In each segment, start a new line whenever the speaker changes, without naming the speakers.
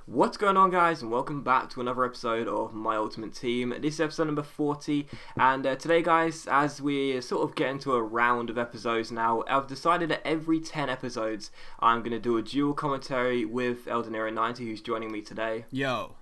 What's going on, guys, and welcome back to another episode of My Ultimate Team. This is episode number 40, and today, guys, as we sort of get into a round of episodes now, I've decided that every 10 episodes I'm going to do a dual commentary with Eldenero90, who's joining me today.
Yo.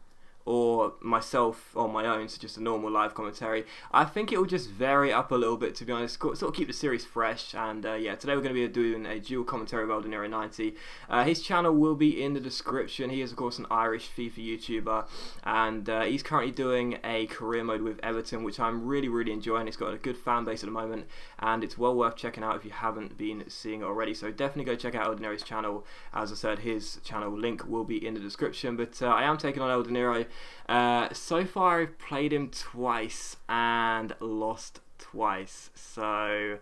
Or myself on my own, so just a normal live commentary. I think it will just vary up a little bit, to be honest, sort of keep the series fresh. And yeah, today we're going to be doing a dual commentary of Eldenero90. His channel will be in the description. He is, of course, an Irish FIFA YouTuber, and he's currently doing a career mode with Everton, which I'm really enjoying. It's got a good fan base at the moment, and it's well worth checking out if you haven't been seeing it already. So definitely go check out Eldenero's channel. As I said, his channel link will be in the description. But I am taking on Eldenero. So far I've played him twice and lost twice, so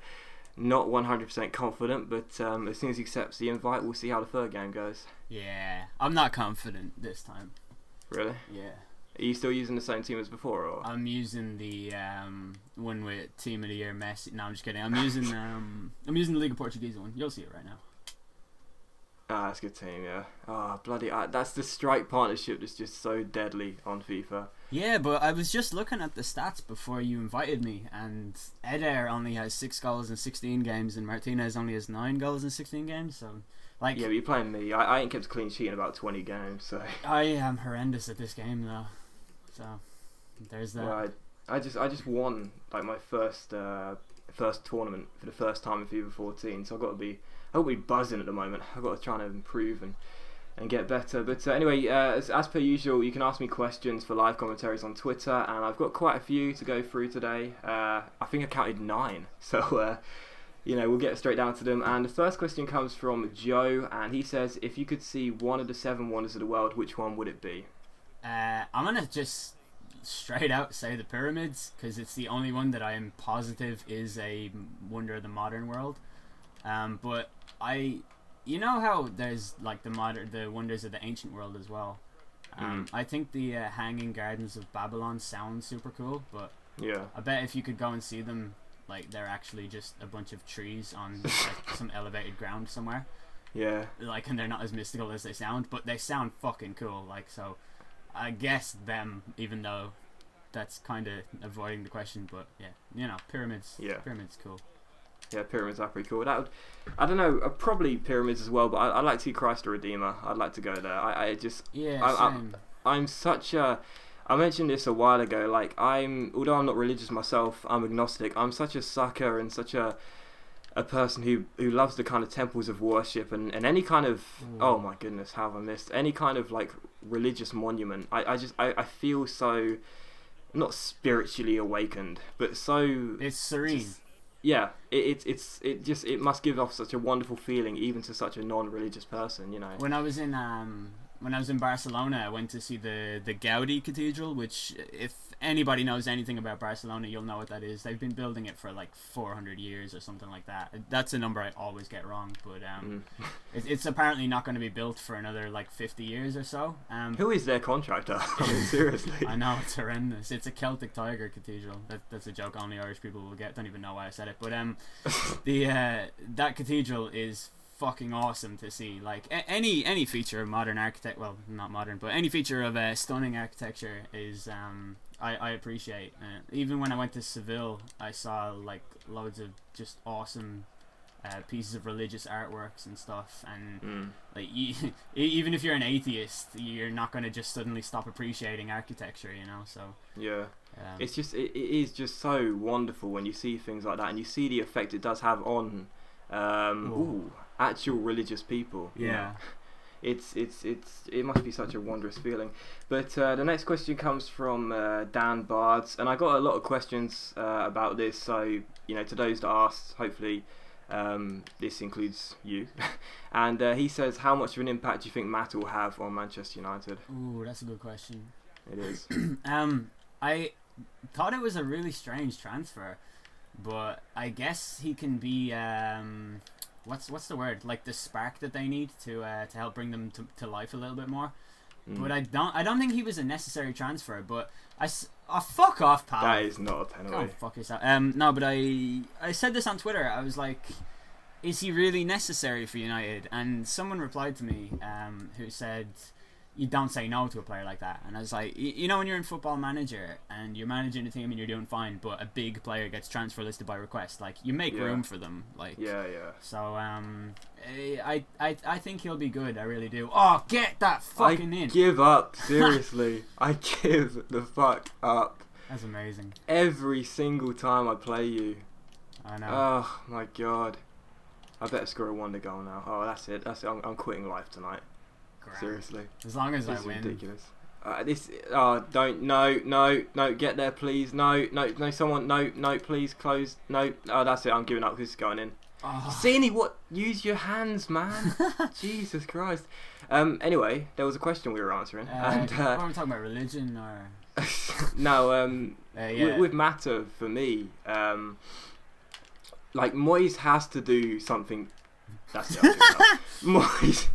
not 100% confident, but as soon as he accepts the invite, we'll see how the third game goes.
Yeah, I'm not confident this time.
Really?
Yeah.
Are you still using the same team as before, or?
I'm using the one with Team of the Year Messi. No, I'm just kidding. I'm using the League of Portuguese one. You'll see it right now.
Ah, that's a good team, yeah. Bloody, that's the strike partnership that's just so deadly on FIFA.
Yeah, but I was just looking at the stats before you invited me, and Eder only has 6 goals in 16 games, and Martinez only has 9 goals in 16 games, so... like.
Yeah, but you're playing me. I ain't kept a clean sheet in about 20 games, so...
I am horrendous at this game, though. So, there's that.
Well, I just won, like, my first tournament for the first time in FIFA 14, so I've got to be buzzing at the moment. I've got to try and improve and get better. But anyway, as per usual, you can ask me questions for live commentaries on Twitter, and I've got quite a few to go through today. I think I counted 9, so we'll get straight down to them. And the first question comes from Joe, and he says, if you could see one of the 7 wonders of the world, which one would it be?
I'm gonna just straight out say the pyramids, because it's the only one that I am positive is a wonder of the modern world. But you know how there's like the wonders of the ancient world as well. I think the Hanging Gardens of Babylon sound super cool, but
yeah,
I bet if you could go and see them, like they're actually just a bunch of trees on like, some elevated ground somewhere.
Yeah.
Like, and they're not as mystical as they sound, but they sound fucking cool. Like, so I guess them, even though that's kind of avoiding the question, but yeah, pyramids.
Yeah.
Pyramids cool.
Yeah, pyramids are pretty cool. I don't know, probably pyramids as well, but I'd like to see Christ the Redeemer. I'd like to go there. I'm such a... I mentioned this a while ago, like, although I'm not religious myself, I'm agnostic. I'm such a sucker and such a person who loves the kind of temples of worship and any kind of... Oh my goodness, how have I missed? Any kind of, like, religious monument. I feel so... not spiritually awakened, but so...
It's serene.
Yeah, it must give off such a wonderful feeling, even to such a non-religious person,
When I was in Barcelona, I went to see the Gaudi Cathedral, which, if anybody knows anything about Barcelona, you'll know what that is. They've been building it for like 400 years or something like that. That's a number I always get wrong, but it's apparently not going to be built for another like 50 years or so.
Who is their contractor? I mean, seriously.
I know, it's horrendous. It's a Celtic Tiger Cathedral. That's a joke only Irish people will get. Don't even know why I said it, but that cathedral is fucking awesome to see. Like any feature of modern well, not modern, but any feature of stunning architecture is I appreciate. Even when I went to Seville, I saw like loads of just awesome pieces of religious artworks and stuff, and like even if you're an atheist, you're not going to just suddenly stop appreciating architecture, so
yeah. It is just so wonderful when you see things like that, and you see the effect it does have on actual religious people.
Yeah.
It must be such a wondrous feeling. But the next question comes from Dan Bards, and I got a lot of questions about this, so to those that asked, hopefully this includes you. And he says, how much of an impact do you think Matt will have on Manchester United?
Ooh, that's a good question.
It is.
I thought it was a really strange transfer, but I guess he can be what's the word, like the spark that they need to help bring them to life a little bit more. But I don't think he was a necessary transfer. But fuck off, pal.
That is not a penalty.
Oh, fuck yourself. No, but I said this on Twitter. I was like, is he really necessary for United? And someone replied to me who said you don't say no to a player like that. And I was like, you know, when you're in Football Manager and you're managing a team and you're doing fine, but a big player gets transfer listed by request, like you make room for them. Like So I think he'll be good. I really do. Oh, get that fucking in!
Give up, seriously. I give the fuck up.
That's amazing.
Every single time I play you.
I know.
Oh my god. I better score a wonder goal now. Oh, that's it. I'm quitting life tonight.
Grand.
Seriously.
As long as
this
I win.
Is ridiculous. Don't. No. Get there, please. No. Someone. No. Please close. No. Oh, that's it. I'm giving up. This is going in.
Oh.
Zini, what? Use your hands, man. Jesus Christ. Anyway, there was a question we were answering.
Are we talking about religion or?
No. With Mata, for me, like Moyes has to do something. That's it. Moyes.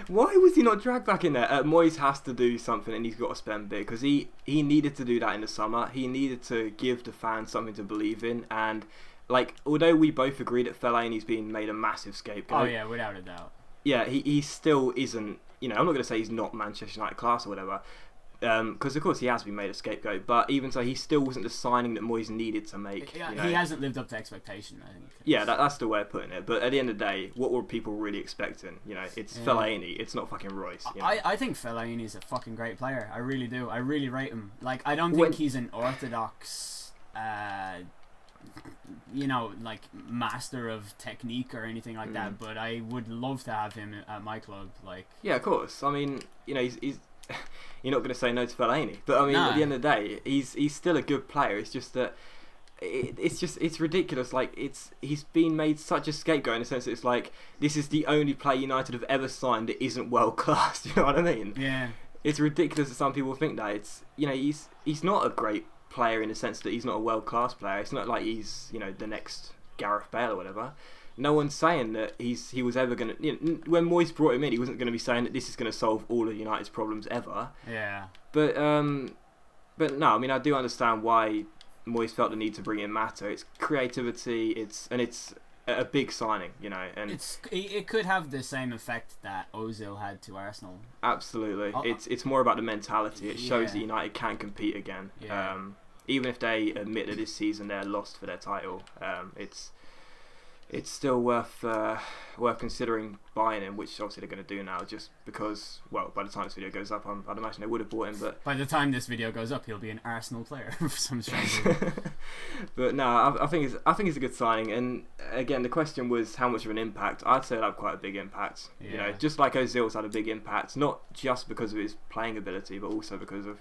Why was he not dragged back in there? Moyes has to do something, and he's got to spend big because he needed to do that in the summer. He needed to give the fans something to believe in, and like although we both agree that Fellaini's been made a massive scapegoat.
Oh yeah, without a doubt.
Yeah, he still isn't. You know, I'm not going to say he's not Manchester United class or whatever. Because of course he has been made a scapegoat, but even so, he still wasn't the signing that Moyes needed to make.
Yeah,
you know?
He hasn't lived up to expectation, I think.
Yeah, that's the way of putting it. But at the end of the day, what were people really expecting? You know, it's Fellaini, it's not fucking Royce. You know?
I think Fellaini is a fucking great player. I really do. I really rate him. Like, I don't think he's an orthodox, you know, like master of technique or anything like that. But I would love to have him at my club. Like,
yeah, of course. I mean, you know, he's you're not going to say no to Fellaini, but I mean, at the end of the day, he's still a good player. It's just that it's ridiculous. Like he's been made such a scapegoat in the sense that it's like this is the only player United have ever signed that isn't world class. You know what I mean?
Yeah.
It's ridiculous that some people think that. It's, you know, he's not a great player in the sense that he's not a world class player. It's not like he's, you know, the next Gareth Bale or whatever. No one's saying that he was ever going to... You know, when Moyes brought him in, he wasn't going to be saying that this is going to solve all of United's problems ever.
Yeah.
But no, I mean, I do understand why Moyes felt the need to bring in Mata. It's creativity, it's a big signing, you know. And
it could have the same effect that Ozil had to Arsenal.
Absolutely. It's more about the mentality. It shows that United can compete again.
Yeah.
Even if they admit that this season they're lost for their title, it's still worth considering buying him, which obviously they're going to do now, just because, well, by the time this video goes up, I'd imagine they would have bought him, but...
By the time this video goes up, he'll be an Arsenal player for some strange reason.
But no, I think it's a good signing, and again, the question was how much of an impact. I'd say it'd have quite a big impact.
Yeah.
You know, just like Ozil's had a big impact, not just because of his playing ability, but also because of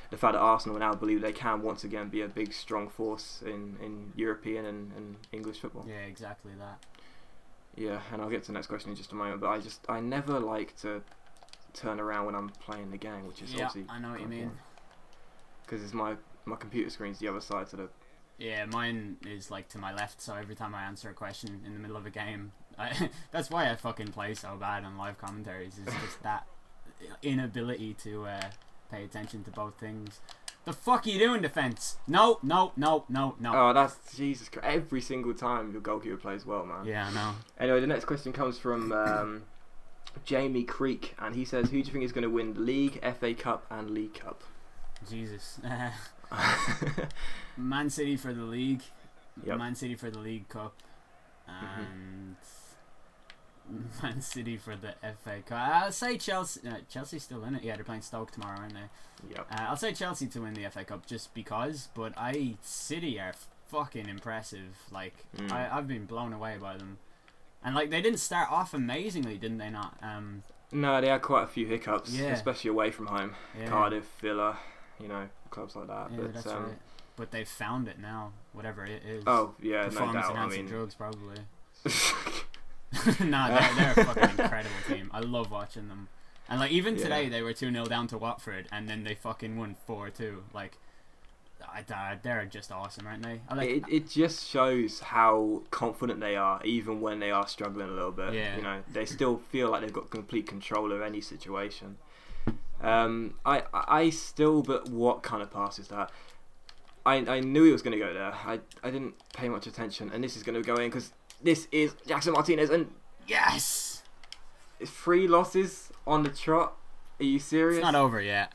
the fact that Arsenal now believe they can once again be a big, strong force in European and English football.
Yeah, exactly that.
Yeah, and I'll get to the next question in just a moment, but I never like to turn around when I'm playing the game, which is obviously...
I know what you mean.
Because it's my computer screen's the other side to the...
Yeah, mine is like to my left, so every time I answer a question in the middle of a game, that's why I fucking play so bad on live commentaries, is just that inability to pay attention to both things. The fuck are you doing, defense? No.
Oh, that's Jesus Christ. Every single time your goalkeeper plays well, man.
Yeah, I know.
Anyway, the next question comes from Jamie Creek, and he says, who do you think is going to win the League, FA Cup and League Cup?
Jesus. Man City for the League, Man City for the League Cup, and Man City for the FA Cup. I'll say Chelsea. Chelsea's still in it. Yeah, they're playing Stoke tomorrow, aren't they?
Yep.
I'll say Chelsea to win the FA Cup just because. But City are fucking impressive. Like I've been blown away by them, and like they didn't start off amazingly, didn't they? Not.
No, they had quite a few hiccups, especially away from home.
Yeah.
Cardiff, Villa, you know, clubs like that.
Yeah,
but
that's right. But they've found it now, whatever it is.
Oh yeah, no
Performance
doubt. I
enhancing
mean,
drugs probably. Nah, they're a fucking incredible team. I love watching them. And like even today they were 2-0 down to Watford and then they fucking won 4-2. Like they're just awesome, aren't they?
It just shows how confident they are even when they are struggling a little bit.
Yeah.
You know, they still feel like they've got complete control of any situation. I still, but what kind of pass is that? I knew he was going to go there. I didn't pay much attention, and this is going to go in because this is Jackson Martinez, and
yes,
it's 3 losses on the trot. Are you serious?
It's not over yet.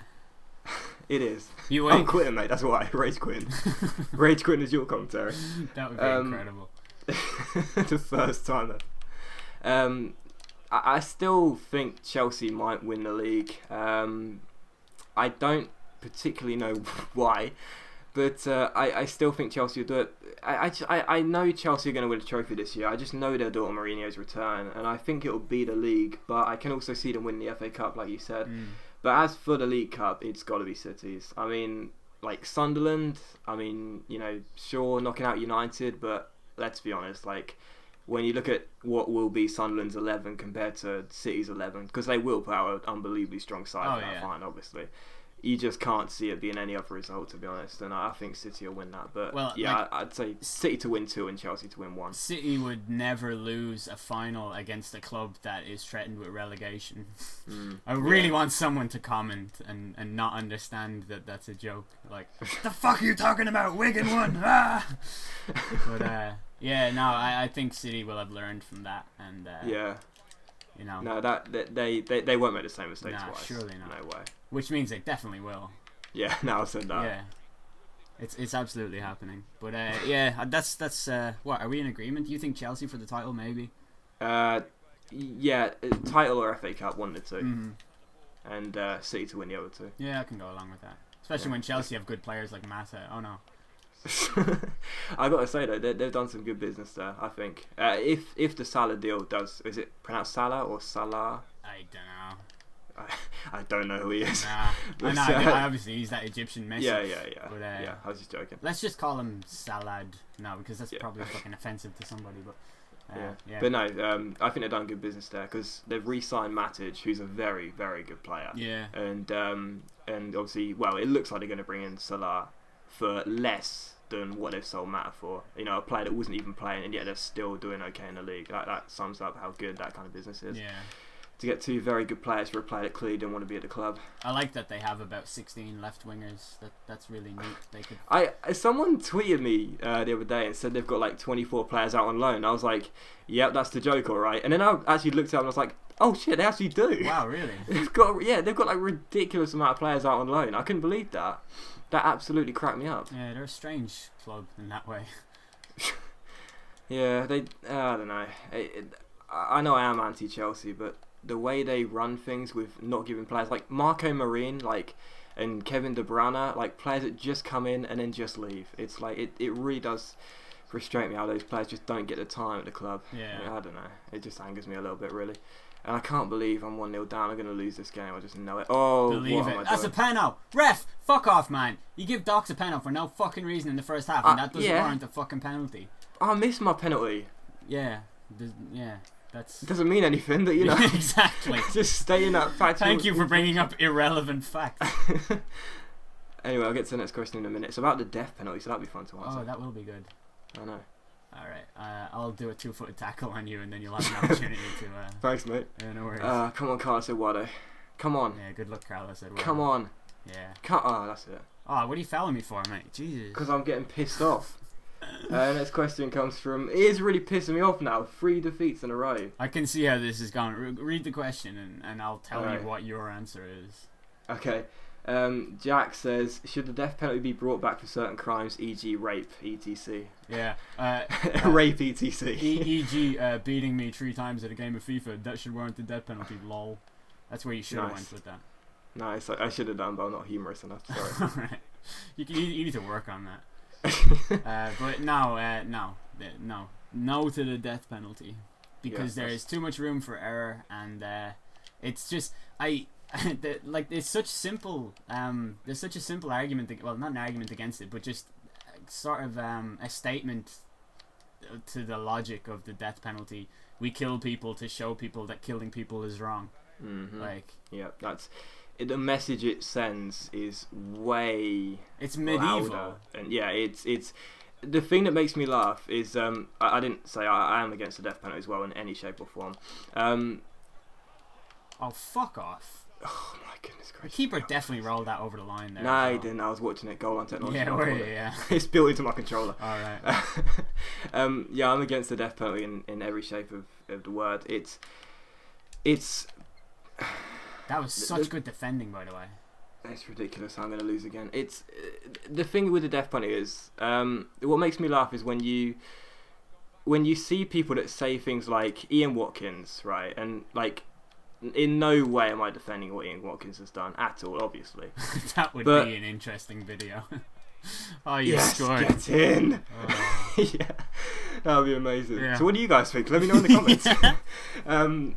It is.
You wait.
I'm quitting, mate. That's why. Rage quitting. Rage quitting is your commentary.
That would be incredible.
The first time ever. I still think Chelsea might win the league. I don't particularly know why, but I still think Chelsea will do it. I know Chelsea are going to win a trophy this year. I just know they'll do it on Mourinho's return, and I think it will be the league. But I can also see them win the FA Cup, like you said. But as for the League Cup, it's got to be City's. I mean, like Sunderland. I mean, sure, knocking out United, but let's be honest, like, when you look at what will be Sunderland's 11 compared to City's 11, because they will put out an unbelievably strong side for that final, obviously. You just can't see it being any other result, to be honest, and I think City will win that. But I'd say City to win 2 and Chelsea to win 1.
City would never lose a final against a club that is threatened with relegation. I really want someone to comment and not understand that that's a joke. Like, the fuck are you talking about? Wigan won! Ah! But I think City will have learned from that, and
no, that they won't make the same mistake twice.
Surely not.
No way.
Which means they definitely will.
Yeah, now I said that.
Yeah, it's absolutely happening. But that's what, are we in agreement? Do you think Chelsea for the title, maybe?
Yeah, title or FA Cup, 1 of the 2, and City to win the other 2.
Yeah, I can go along with that. Especially when Chelsea have good players like Mata. Oh no.
I gotta say though, they've done some good business there. I think if the Salah deal does, is it pronounced Salah or Salah?
I don't know.
I don't know who he is.
Nah, I obviously he's that Egyptian Messi.
Yeah.
But,
I was just joking.
Let's just call him Salad now, because that's probably fucking offensive to somebody. But
but no, I think they've done good business there because they've re-signed Matic, who's a very, very good player.
Yeah.
And obviously, well, it looks like they're going to bring in Salah for less than what they've sold Mata for. A player that wasn't even playing, and yet they're still doing okay in the league. That sums up how good that kind of business is.
Yeah.
To get 2 very good players for a player that clearly didn't want to be at the club.
I like that they have about 16 left wingers. That's really neat. They could.
Someone tweeted me the other day and said they've got like 24 players out on loan. I was like, yep, that's the joke, all right. And then I actually looked it up and I was like, oh shit, they actually do.
Wow, really?
They've got like ridiculous amount of players out on loan. I couldn't believe that. That absolutely cracked me up.
Yeah, they're a strange club in that way.
Yeah, I don't know. I know I am anti-Chelsea, but the way they run things with not giving players like Marco Marin, and Kevin De Bruyne, like players that just come in and then just leave. It's like it really does frustrate me how those players just don't get the time at the club.
Yeah.
I don't know. It just angers me a little bit, really. And I can't believe I'm 1-0 down. I'm going to lose this game. I just know it. Oh,
believe it. That's a penalty. Ref, fuck off, man. You give Docs a penalty for no fucking reason in the first half, and that doesn't warrant a fucking penalty.
I missed my penalty.
Yeah. It
doesn't mean anything, but
exactly.
Just stay in that fact.
Thank you for bringing up irrelevant facts.
Anyway, I'll get to the next question in a minute. It's about the death penalty, so that'll be fun to answer.
Oh, that will be good.
I know.
Alright, I'll do a 2-footed tackle on you, and then you'll have an opportunity to...
Thanks, mate.
Yeah, no worries.
Come on, Carlos Eduardo. Come on.
Yeah, good luck, Carlos Eduardo.
Come on.
Yeah.
Oh, that's it.
Oh, what are you fouling me for, mate? Jesus.
Because I'm getting pissed off. Next question comes from... It is really pissing me off now. 3 defeats in a row.
I can see how this is going. Read the question, and I'll tell you what your answer is.
Okay. Jack says, should the death penalty be brought back for certain crimes, e.g. rape, etc.?
Yeah.
Rape, etc.
E.g. Beating me 3 times at a game of FIFA, that should warrant the death penalty, lol. That's where you should have went with that.
Nice. I should have done, but I'm not humorous enough. Sorry.
Alright. You need to work on that. But no to the death penalty, because there is too much room for error, and it's just there's such simple there's such a simple argument, well, not an argument against it, but just sort of a statement to the logic of the death penalty. We kill people to show people that killing people is wrong. That's the message it sends is way medieval louder. And it's the thing that makes me laugh is I didn't say I am against the death penalty as well in any shape or form. Oh, fuck off. Oh my goodness gracious. The keeper definitely rolled that over the line there. No, he didn't. I was watching it goal on technology. Yeah, were you? Yeah. It's built into my controller. Alright. I'm against the death penalty in every shape of the word. It's That was such good defending, by the way.
It's ridiculous. I'm going to lose again. It's the thing with the death penalty is what makes me laugh is when you see people that say things like Ian Watkins, right? And like, in no way am I defending what Ian Watkins has done at all, obviously.
That would be an interesting video. Oh, you scored.
Get in.
Oh.
Yeah, that would be amazing.
Yeah.
So what do you guys think? Let me know in the comments.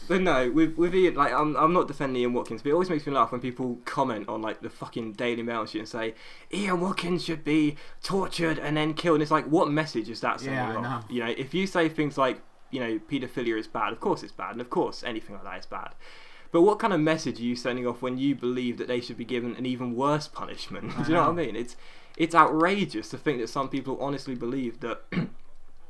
But no, with Ian, like I'm not defending Ian Watkins, but it always makes me laugh when people comment on like the fucking Daily Mail and shit and say Ian Watkins should be tortured and then killed. And it's like, what message is that sending off?
Know.
You know, if you say things like, you know, paedophilia is bad, of course it's bad, and of course anything like that is bad. But what kind of message are you sending off when you believe that they should be given an even worse punishment? Do you know what I mean? It's outrageous to think that some people honestly believe that.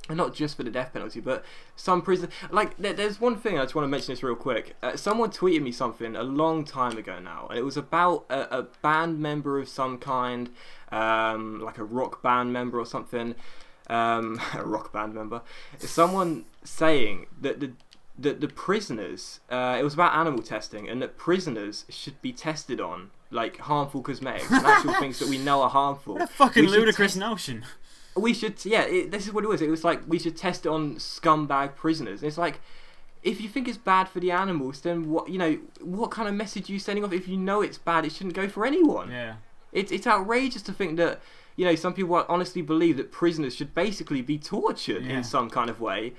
And not just for the death penalty, but some prison. Like, there's one thing I just want to mention this real quick. Someone tweeted me something a long time ago now, and it was about a band member of some kind, like a rock band member or something. A rock band member. Someone saying that the prisoners. It was about animal testing, and that prisoners should be tested on like harmful cosmetics and actual things that we know are harmful.
What a fucking ludicrous notion.
We should, this is what it was. It was like, we should test it on scumbag prisoners. And it's like, if you think it's bad for the animals, then what kind of message are you sending off? If you know it's bad, it shouldn't go for anyone.
Yeah.
It's outrageous to think that, some people honestly believe that prisoners should basically be tortured in some kind of way.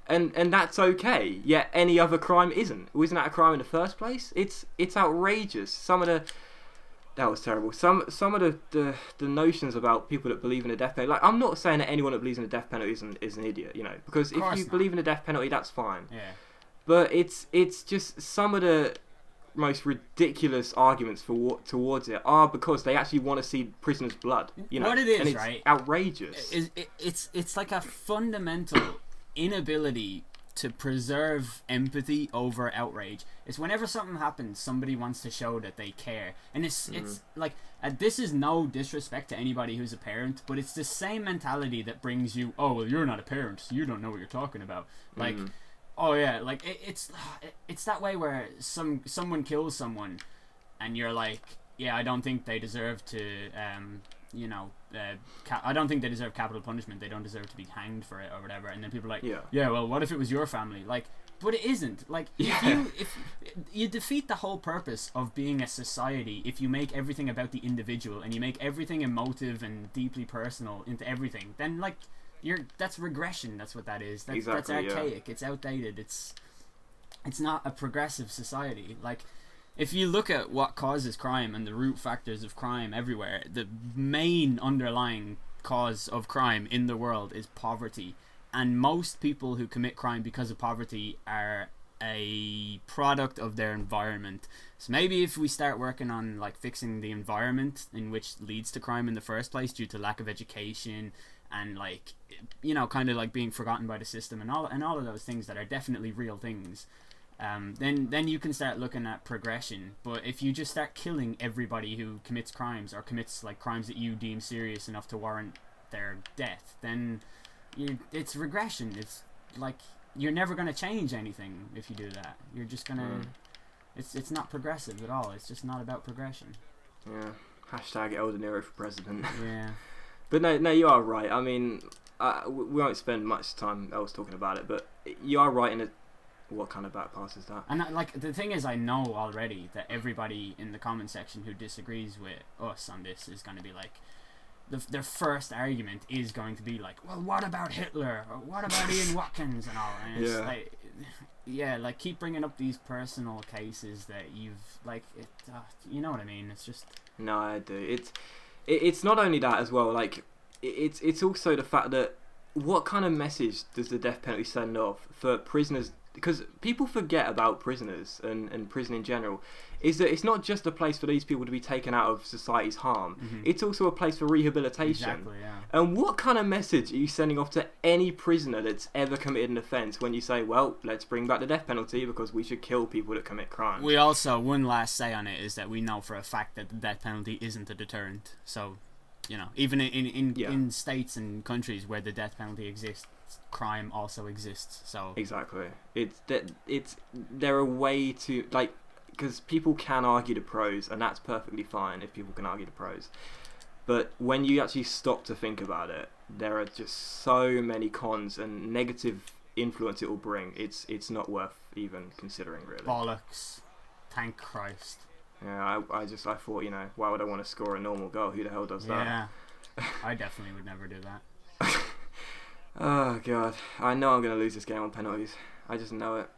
And that's okay. Yet any other crime isn't. Isn't that a crime in the first place? It's outrageous. That was terrible. Some of the notions about people that believe in the death penalty. Like, I'm not saying that anyone that believes in the death penalty is an idiot, because if you believe in the death penalty, that's fine.
Yeah.
But it's just some of the most ridiculous arguments towards it are because they actually want to see prisoners' blood.
What it is,
and it's
right?
Outrageous.
It's like a fundamental inability to preserve empathy over outrage. It's whenever something happens, somebody wants to show that they care, and it's like, this is no disrespect to anybody who's a parent, but it's the same mentality that brings you, oh well, you're not a parent, so you don't know what you're talking about. Like, oh yeah, like it's that way where someone kills someone, and you're like, yeah, I don't think they deserve to, I don't think they deserve capital punishment. They don't deserve to be hanged for it or whatever. And then people are like, yeah, well, what if it was your family? Like, but it isn't. Like, if you defeat the whole purpose of being a society if you make everything about the individual and you make everything emotive and deeply personal into everything, then like that's regression. That's what that is. That's archaic. Yeah. It's outdated. It's not a progressive society. Like, if you look at what causes crime and the root factors of crime everywhere, the main underlying cause of crime in the world is poverty. And most people who commit crime because of poverty are a product of their environment. So maybe if we start working on like fixing the environment in which leads to crime in the first place due to lack of education and like, kind of like being forgotten by the system and all of those things that are definitely real things, then you can start looking at progression. But if you just start killing everybody who commits crimes or commits like crimes that you deem serious enough to warrant their death, then it's regression. It's like you're never going to change anything if you do that. You're just going to it's not progressive at all. It's just not about progression.
Yeah. Hashtag El De Niro for president.
Yeah.
But no, you are right. I mean, we won't spend much time else talking about it, but you are right in it. What kind of back pass is that?
And like the thing is, I know already that everybody in the comment section who disagrees with us on this is going to be like, their first argument is going to be like, well, what about Hitler or what about Ian Watkins and all? And it's like keep bringing up these personal cases that you've like, you know what I mean? It's just
no, I do. It's not only that as well. Like it's also the fact that what kind of message does the death penalty send off for prisoners? Because people forget about prisoners and prison in general, is that it's not just a place for these people to be taken out of society's harm. Mm-hmm. It's also a place for rehabilitation.
Exactly, yeah.
And what kind of message are you sending off to any prisoner that's ever committed an offence when you say, well, let's bring back the death penalty because we should kill people that commit crimes?
We also, one last say on it is that we know for a fact that the death penalty isn't a deterrent. So, even in states and countries where the death penalty exists, crime also exists. So
exactly, they're a way to like because people can argue the pros, and that's perfectly fine if people can argue the pros. But when you actually stop to think about it, there are just so many cons and negative influence it will bring. It's not worth even considering, really.
Bollocks. Thank Christ.
Yeah, I thought, why would I want to score a normal goal? Who the hell does that?
Yeah, I definitely would never do that.
Oh god, I know I'm gonna lose this game on penalties. I just know it.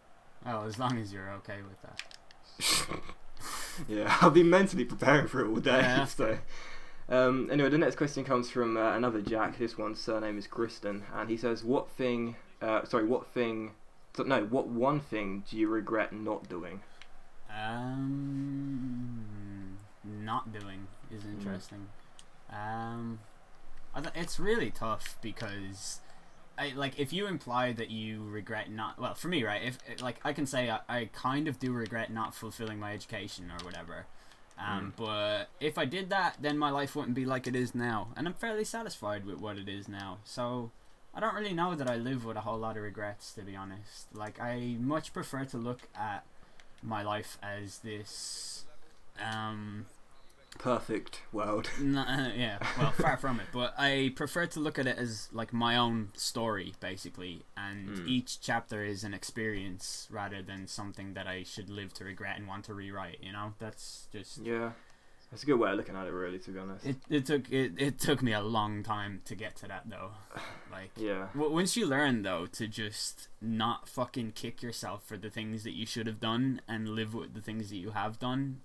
Well, as long as you're okay with that.
Yeah, I've been mentally preparing for it all day.
Yeah,
so. Anyway, the next question comes from another Jack. This one's surname is Griston, and he says, what one thing do you regret not doing?
Not doing is interesting. It's really tough because if you imply that you regret not, well, for me, right, if I can say I kind of do regret not fulfilling my education or whatever. But if I did that, then my life wouldn't be like it is now, and I'm fairly satisfied with what it is now. So I don't really know that I live with a whole lot of regrets, to be honest. Like, I much prefer to look at my life as this
perfect world.
Yeah, well, far from it, but I prefer to look at it as like my own story, basically, and each chapter is an experience rather than something that I should live to regret and want to rewrite. That's just,
yeah, that's a good way of looking at it, really, to be honest.
It took me a long time to get to that, though. Like,
yeah,
once you learn, though, to just not fucking kick yourself for the things that you should have done and live with the things that you have done,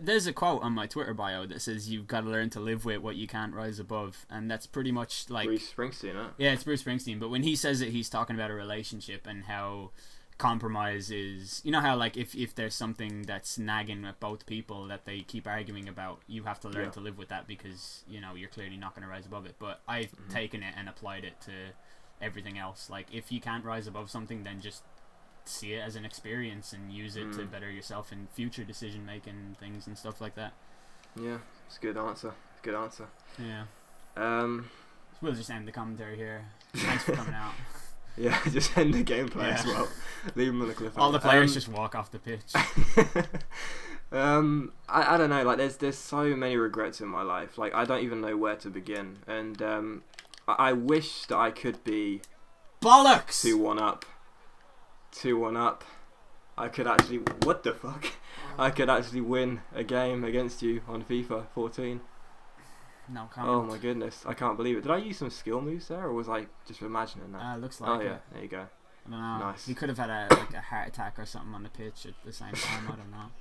there's a quote on my Twitter bio that says you've got to learn to live with what you can't rise above, and that's pretty much like
Bruce Springsteen, huh?
Yeah, it's Bruce Springsteen, but when he says it, he's talking about a relationship and how compromise is, how like if there's something that's nagging at both people that they keep arguing about, you have to learn to live with that because you're clearly not going to rise above it. But I've taken it and applied it to everything else. Like, if you can't rise above something, then just see it as an experience and use it to better yourself in future decision making things and stuff like that.
Yeah, it's a good answer.
Yeah.
So
we'll just end the commentary here. Thanks for coming out.
Yeah, just end the gameplay as well. Leave them on the cliffhanger.
All the players just walk off the pitch.
I don't know. Like, there's so many regrets in my life. Like, I don't even know where to begin. And I wish that I could be
bollocks
2-1 up. 2-1 up. I could actually. What the fuck? I could actually win a game against you on FIFA 14.
No comment.
Oh my goodness, I can't believe it. Did I use some skill moves there, or was I just imagining that?
Looks like
oh yeah,
it.
there you go.
I don't know.
Nice.
You could have had a heart attack or something on the pitch at the same time. I don't know.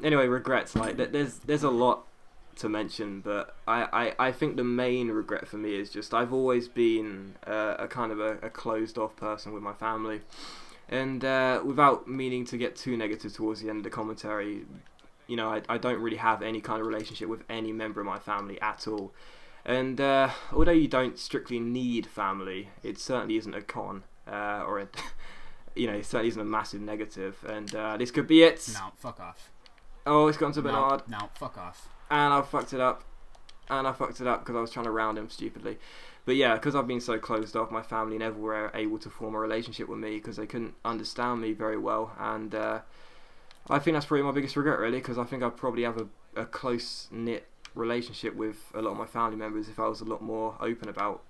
Anyway, regrets. Like, there's a lot to mention, but I think the main regret for me is just I've always been a kind of a closed off person with my family, and without meaning to get too negative towards the end of the commentary, I don't really have any kind of relationship with any member of my family at all. And although you don't strictly need family, it certainly isn't a con, or it certainly isn't a massive negative. And this could be it.
No, fuck off.
Oh, it's gone to Bernard.
No, fuck off.
And I fucked it up. Because I was trying to round him stupidly. But yeah, because I've been so closed off, my family never were able to form a relationship with me because they couldn't understand me very well. And I think that's probably my biggest regret, really, because I think I'd probably have a close-knit relationship with a lot of my family members if I was a lot more open about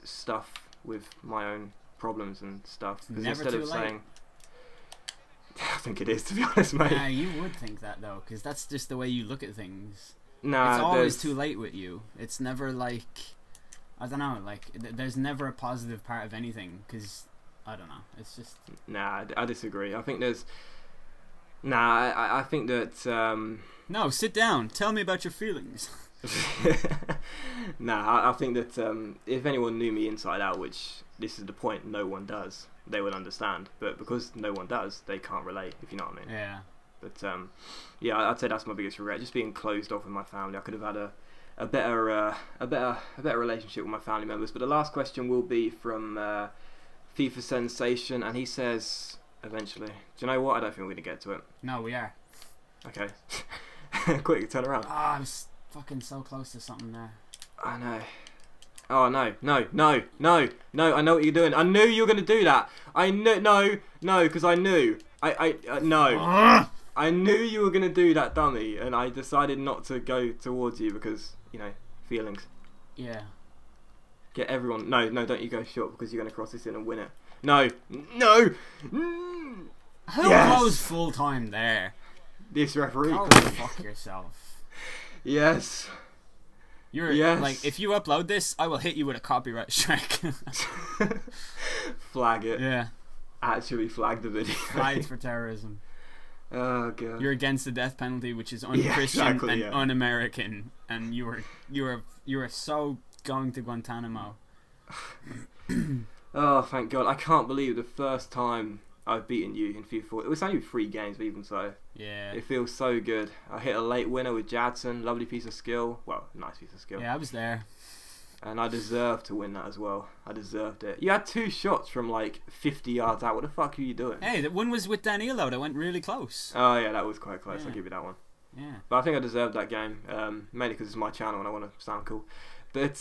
stuff with my own problems and stuff. Because instead of saying, I think it is, to be honest, mate.
Yeah, you would think that, though, because that's just the way you look at things.
Nah,
it's always too late with you. It's never like, I don't know, like, there's never a positive part of anything, because, I don't know, it's just...
Nah, I disagree. I think there's... Nah, I think that...
No, sit down. Tell me about your feelings.
Nah, I think that if anyone knew me inside out, which this is the point, no one does, they would understand. But because no one does, they can't relate, if you know what I mean.
Yeah.
But yeah, I'd say that's my biggest regret, just being closed off with my family. I could have had a better relationship with my family members. But the last question will be from FIFA Sensation, and he says... Eventually. Do you know what? I don't think we're going to get to it.
No, we are.
Okay. Quick, turn around.
I was fucking so close to something there.
I know. Oh, no. I know what you're doing. I knew you were going to do that. No, because I knew. No. I knew you were going to do that dummy, and I decided not to go towards you because, feelings.
Yeah.
Get everyone... No, don't you go short because you're going to cross this in and win it. No! No!
Who goes full time there?
This referee.
Go fuck yourself.
Yes.
Like, if you upload this, I will hit you with a copyright strike.
Flag it.
Yeah.
Actually flag the video.
Flags for terrorism.
Oh god.
You're against the death penalty, which is un-Christian and
yeah.
un-American, and you are so going to Guantanamo.
Oh, thank God. I can't believe the first time I've beaten you in FIFA. It was only 3 games, but even so.
Yeah.
It feels so good. I hit a late winner with Jadson. Lovely piece of skill. Well, nice piece of skill.
Yeah, I was there.
And I deserved to win that as well. I deserved it. You had 2 shots from like 50 yards out. What the fuck are you doing?
Hey, that one was with Danilo that went really close.
Oh, yeah, that was quite close.
Yeah.
I'll give you that one.
Yeah.
But I think I deserved that game, mainly because it's my channel and I want to sound cool. But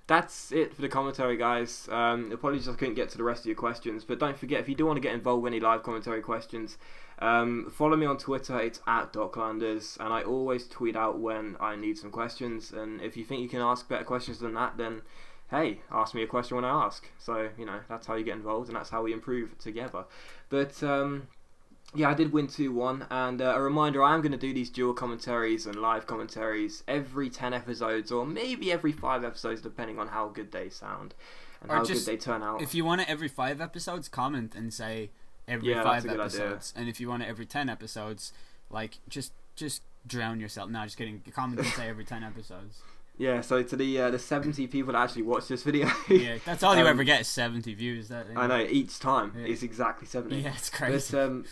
that's it for the commentary, guys. Apologies I couldn't get to the rest of your questions, but don't forget, if you do want to get involved with any live commentary questions, follow me on Twitter. It's @DocLanders, and I always tweet out when I need some questions. And if you think you can ask better questions than that, then hey, ask me a question when I ask. So that's how you get involved, and that's how we improve together. But yeah, I did win 2-1, and a reminder, I am going to do these dual commentaries and live commentaries every 10 episodes, or maybe every 5 episodes, depending on how good they sound and how good they turn out.
If you want it every 5 episodes, comment and say every 5 episodes. And if you want it every 10 episodes, like, just drown yourself. No, just kidding. Comment and say every 10 episodes.
Yeah, so to the 70 people that actually watch this video.
Yeah, that's all you ever get is 70 views.
I know, each time it's exactly 70.
Yeah, it's crazy.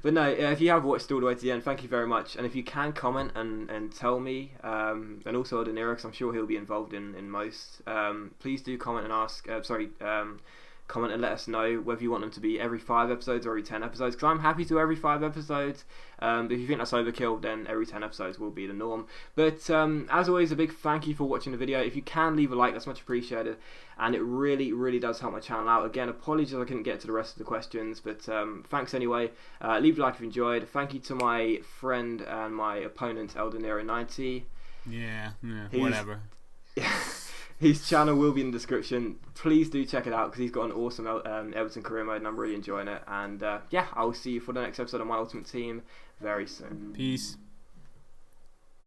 But no, if you have watched all the way to the end, thank you very much. And if you can comment and tell me, and also Odenira, because I'm sure he'll be involved in most, please do comment and ask, comment and let us know whether you want them to be every 5 episodes or every 10 episodes, because I'm happy to every 5 episodes. But if you think that's overkill, then every 10 episodes will be the norm. But as always, a big thank you for watching the video. If you can leave a like, that's much appreciated, and it really, really does help my channel out. Again, apologies I couldn't get to the rest of the questions, but thanks anyway. Leave a like if you enjoyed. Thank you to my friend and my opponent, Eldenero90.
Yeah, whatever.
His channel will be in the description. Please do check it out because he's got an awesome Everton career mode and I'm really enjoying it. And yeah, I will see you for the next episode of My Ultimate Team very soon.
Peace.